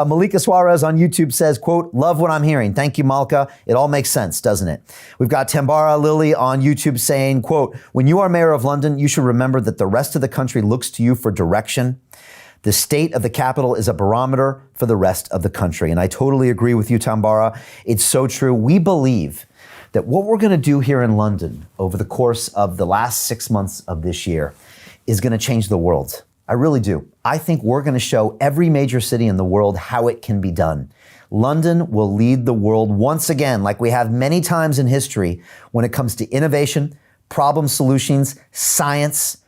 Malika Suarez on YouTube says, quote, love what I'm hearing. Thank you, Malika. It all makes sense, doesn't it? We've got Tambara Lily on YouTube saying, quote, when you are mayor of London, you should remember that the rest of the country looks to you for direction. The state of the capital is a barometer for the rest of the country. And I totally agree with you, Tambara. It's so true. We believe that what we're going to do here in London over the course of the last 6 months of this year is going to change the world. I really do. I think we're going to show every major city in the world how it can be done. London will lead the world once again, like we have many times in history, when it comes to innovation, problem solutions, science,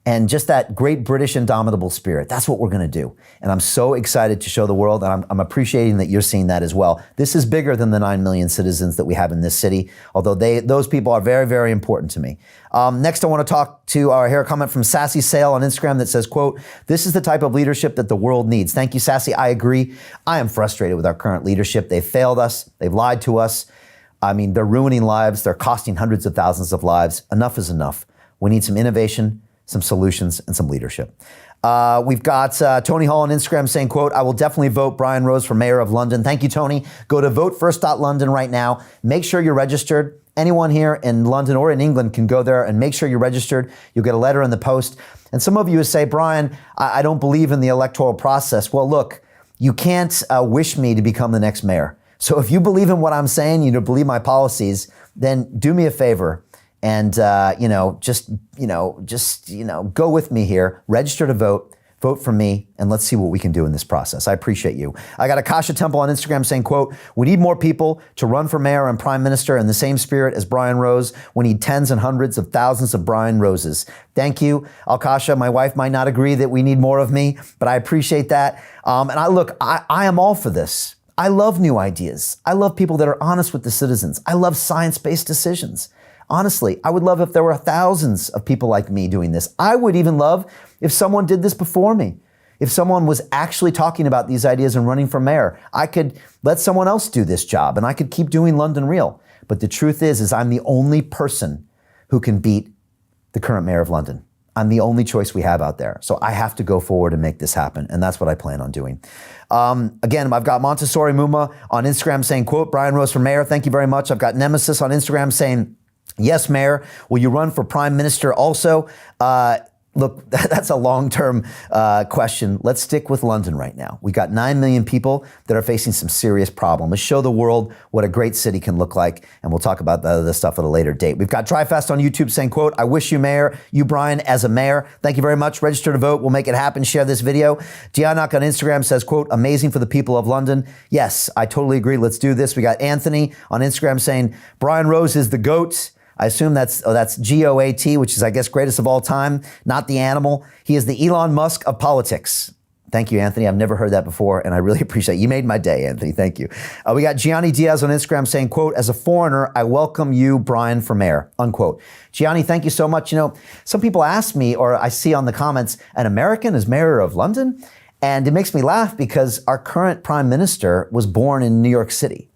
and just that great British indomitable spirit. That's what we're going to do. And I'm so excited to show the world, and I'm appreciating that you're seeing that as well. This is bigger than the 9 million citizens that we have in this city, although those people are very, very important to me. Next, I want to talk to our hair comment from Sassy Sale on Instagram that says, quote, this is the type of leadership that the world needs. Thank you, Sassy. I agree. I am frustrated with our current leadership. They've failed us. They've lied to us. I mean, they're ruining lives. They're costing hundreds of thousands of lives. Enough is enough. We need some innovation, some solutions, and some leadership. We've got Tony Hall on Instagram saying, quote, I will definitely vote Brian Rose for mayor of London. Thank you, Tony. Go to votefirst.london right now. Make sure you're registered. Anyone here in London or in England can go there and make sure you're registered. You'll get a letter in the post. And some of you say, Brian, I don't believe in the electoral process. Well, look, you can't wish me to become the next mayor. So if you believe in what I'm saying, you believe my policies, then do me a favor. And, just go with me here, register to vote for me, and let's see what we can do in this process. I appreciate you. I got Akasha Temple on Instagram saying, quote, we need more people to run for mayor and prime minister in the same spirit as Brian Rose. We need tens and hundreds of thousands of Brian Roses. Thank you, Akasha. My wife might not agree that we need more of me, but I appreciate that. I am all for this. I love new ideas. I love people that are honest with the citizens. I love science-based decisions. Honestly, I would love if there were thousands of people like me doing this. I would even love if someone did this before me. If someone was actually talking about these ideas and running for mayor, I could let someone else do this job and I could keep doing London real. But the truth is I'm the only person who can beat the current mayor of London. I'm the only choice we have out there. So I have to go forward and make this happen. And that's what I plan on doing. Again, I've got Montessori Muma on Instagram saying, quote, Brian Rose for mayor. Thank you very much. I've got Nemesis on Instagram saying, yes, Mayor. Will you run for Prime Minister also? Look, that's a long-term question. Let's stick with London right now. We got 9 million people that are facing some serious problems. Let's show the world what a great city can look like, and we'll talk about the other stuff at a later date. We've got TriFest on YouTube saying, quote, I wish you, Mayor, you, Brian, as a mayor. Thank you very much. Register to vote. We'll make it happen. Share this video. Dianak on Instagram says, quote, amazing for the people of London. Yes, I totally agree. Let's do this. We got Anthony on Instagram saying, Brian Rose is the GOAT. I assume that's GOAT, which is, I guess, greatest of all time, not the animal. He is the Elon Musk of politics. Thank you, Anthony. I've never heard that before, and I really appreciate it. You made my day, Anthony. Thank you. We got Gianni Diaz on Instagram saying, quote, as a foreigner, I welcome you, Brian, for mayor, unquote. Gianni, thank you so much. You know, some people ask me, or I see on the comments, an American is mayor of London? And it makes me laugh because our current prime minister was born in New York City.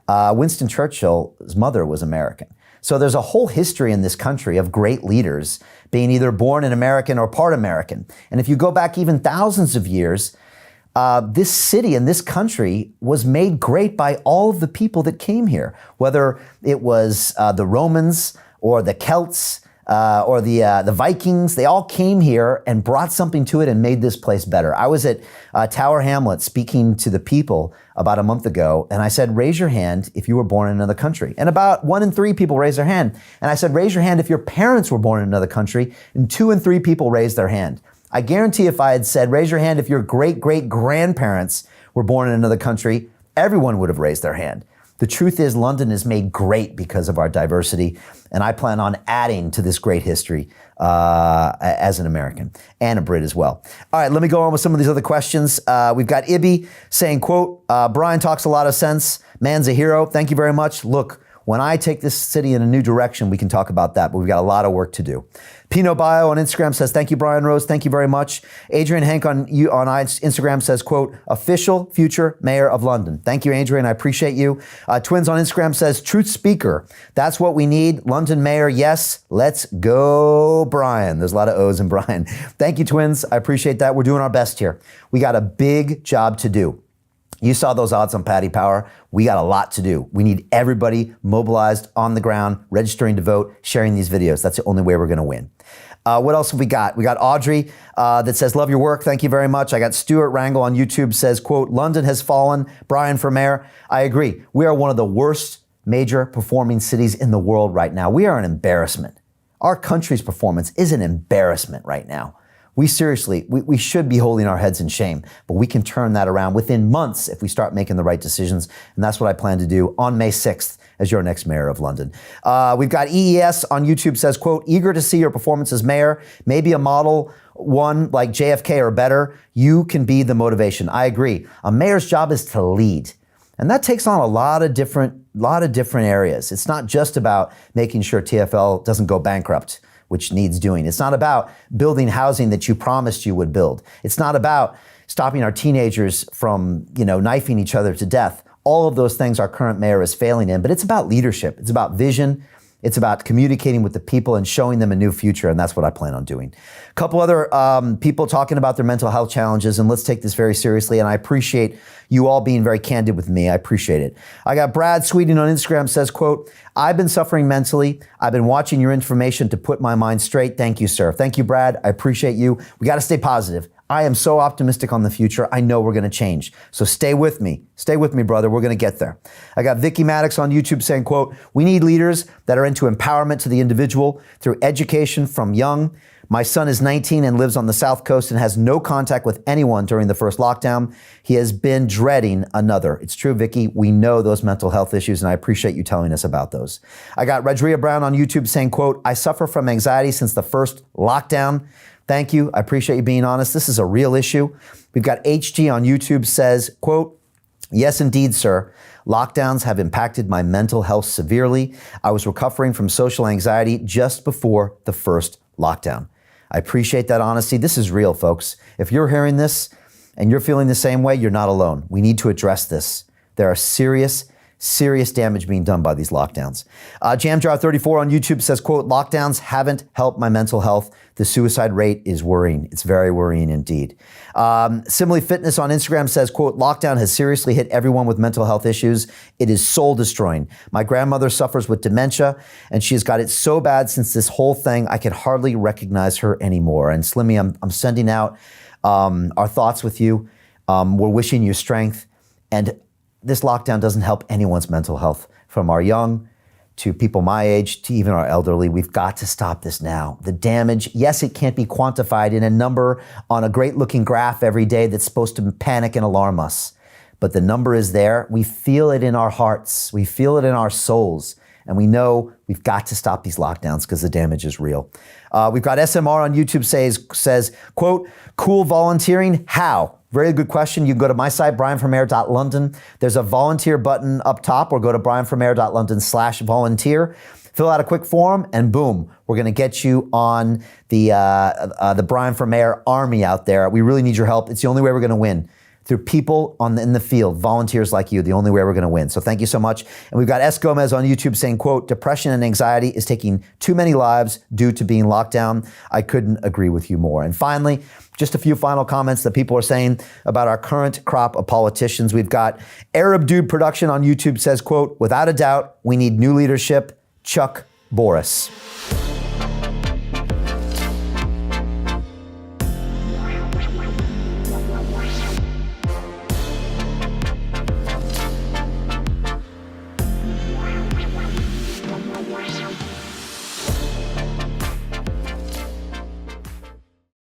Winston Churchill's mother was American. So there's a whole history in this country of great leaders being either born an American or part American. And if you go back even thousands of years, this city and this country was made great by all of the people that came here, whether it was the Romans or the Celts or the Vikings. They all came here and brought something to it and made this place better. I was at Tower Hamlet speaking to the people about a month ago, and I said, raise your hand if you were born in another country. And about 1 in 3 people raised their hand. And I said, raise your hand if your parents were born in another country, and 2 in 3 people raised their hand. I guarantee if I had said, raise your hand if your great-great-grandparents were born in another country, everyone would have raised their hand. The truth is London is made great because of our diversity, and I plan on adding to this great history as an American and a Brit as well. All right, let me go on with some of these other questions. We've got Ibby saying, quote, Brian talks a lot of sense. Man's a hero. Thank you very much. Look, when I take this city in a new direction, we can talk about that, but we've got a lot of work to do. Pino Bio on Instagram says, thank you, Brian Rose. Thank you very much. Adrian Hank on Instagram says, quote, official future mayor of London. Thank you, Adrian. I appreciate you. Twins on Instagram says, truth speaker. That's what we need. London mayor. Yes. Let's go, Brian. There's a lot of O's in Brian. Thank you, Twins. I appreciate that. We're doing our best here. We got a big job to do. You saw those odds on Paddy Power. We got a lot to do. We need everybody mobilized on the ground, registering to vote, sharing these videos. That's the only way we're going to win. What else have we got? We got Audrey that says, love your work. Thank you very much. I got Stuart Wrangle on YouTube says, quote, London has fallen. Brian for mayor. I agree. We are one of the worst major performing cities in the world right now. We are an embarrassment. Our country's performance is an embarrassment right now. We seriously, we should be holding our heads in shame, but we can turn that around within months if we start making the right decisions. And that's what I plan to do on May 6th as your next mayor of London. We've got EES on YouTube says, quote, eager to see your performance as mayor, maybe a model one like JFK or better. You can be the motivation. I agree. A mayor's job is to lead. And that takes on a lot of different areas. It's not just about making sure TfL doesn't go bankrupt, which needs doing. It's not about building housing that you promised you would build. It's not about stopping our teenagers from, knifing each other to death. All of those things our current mayor is failing in, but it's about leadership. It's about vision. It's about communicating with the people and showing them a new future, and that's what I plan on doing. A couple other people talking about their mental health challenges, and let's take this very seriously, and I appreciate you all being very candid with me. I appreciate it. I got Brad Sweeting on Instagram says, quote, I've been suffering mentally. I've been watching your information to put my mind straight. Thank you, sir. Thank you, Brad. I appreciate you. We got to stay positive. I am so optimistic on the future. I know we're going to change. So stay with me. Stay with me, brother. We're going to get there. I got Vicky Maddox on YouTube saying, quote, we need leaders that are into empowerment to the individual through education from young. My son is 19 and lives on the South Coast and has no contact with anyone during the first lockdown. He has been dreading another. It's true, Vicky. We know those mental health issues, and I appreciate you telling us about those. I got Redria Brown on YouTube saying, quote, I suffer from anxiety since the first lockdown. Thank you. I appreciate you being honest. This is a real issue. We've got HG on YouTube says, quote, yes, indeed, sir. Lockdowns have impacted my mental health severely. I was recovering from social anxiety just before the first lockdown. I appreciate that honesty. This is real, folks. If you're hearing this and you're feeling the same way, you're not alone. We need to address this. There are serious damage being done by these lockdowns. Jamjar34 on YouTube says, quote, lockdowns haven't helped my mental health. The suicide rate is worrying. It's very worrying indeed. Simile Fitness on Instagram says, quote, lockdown has seriously hit everyone with mental health issues. It is soul destroying. My grandmother suffers with dementia, and she's got it so bad since this whole thing, I can hardly recognize her anymore. And Slimmy, I'm sending out our thoughts with you. We're wishing you strength. And this lockdown doesn't help anyone's mental health, from our young to people my age to even our elderly. We've got to stop this now. The damage, yes, it can't be quantified in a number on a great looking graph every day that's supposed to panic and alarm us. But the number is there. We feel it in our hearts. We feel it in our souls. And we know we've got to stop these lockdowns because the damage is real. We've got SMR on YouTube says, quote, cool volunteering, how? Very good question. You can go to my site, brianformayor.london. There's a volunteer button up top, or go to brianformayor.london/volunteer. Fill out a quick form, and boom, we're going to get you on the Brian for Mayor army out there. We really need your help. It's the only way we're going to win. Through people in the field, volunteers like you, the only way we're going to win. So thank you so much. And we've got S. Gomez on YouTube saying, quote, depression and anxiety is taking too many lives due to being locked down. I couldn't agree with you more. And finally, just a few final comments that people are saying about our current crop of politicians. We've got Arab Dude Production on YouTube says, quote, without a doubt, we need new leadership. Chuck Boris.